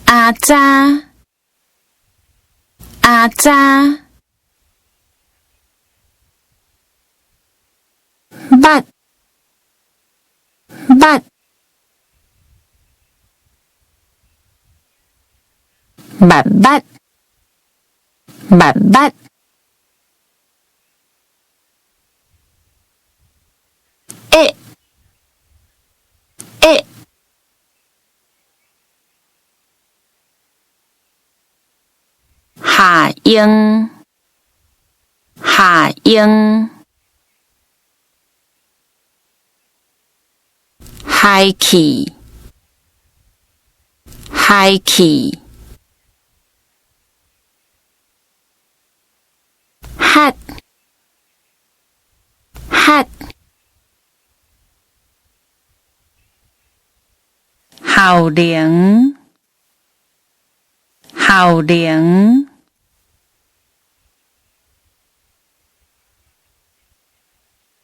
阿渣，阿渣，捌，捌，捌捌，捌捌，诶，诶，下英，下英，海气，海气，hat，hat，校铃，校铃，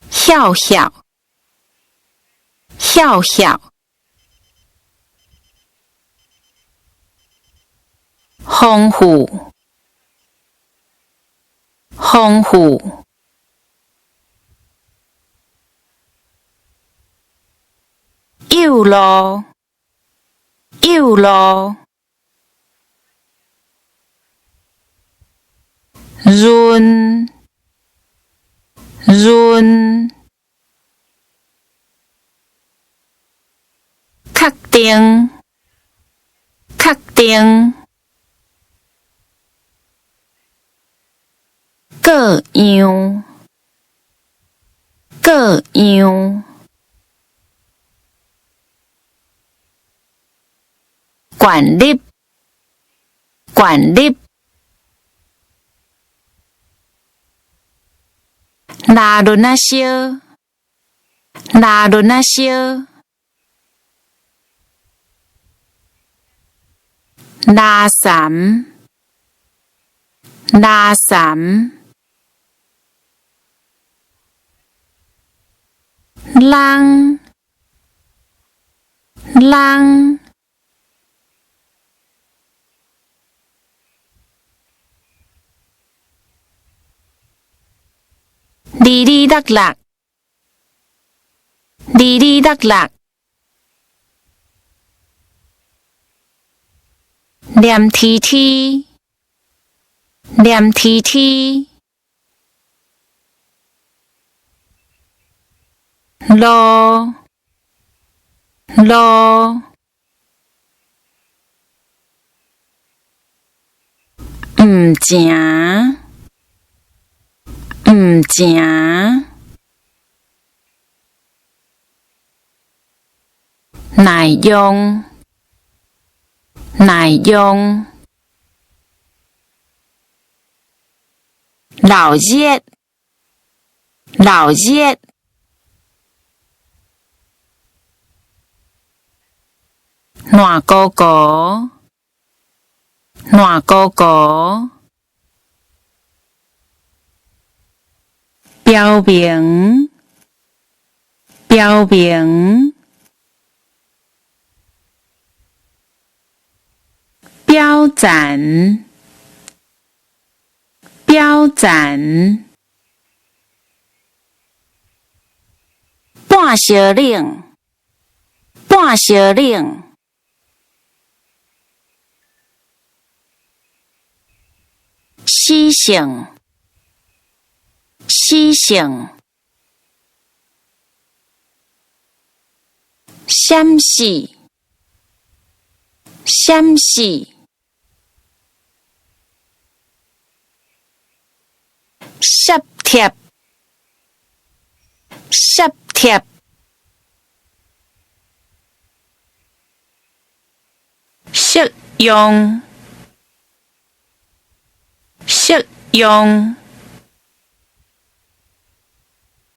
晓晓，晓晓，丰富，丰富，有路，有路，润，润，确定，确定，各样，各样，管理，管理，拉轮啊烧，拉轮啊烧，拉伞，拉伞，人，人，哩哩啦啦，哩哩啦啦，黏贴贴，黏贴贴，路，路，唔正，唔正，耐用，耐用，老热，老热，暖哥哥，暖哥哥，标明，标明，标展，标展，半小领，半小领，死性，死性，闪死，闪死，贴贴，贴贴，适用，适用。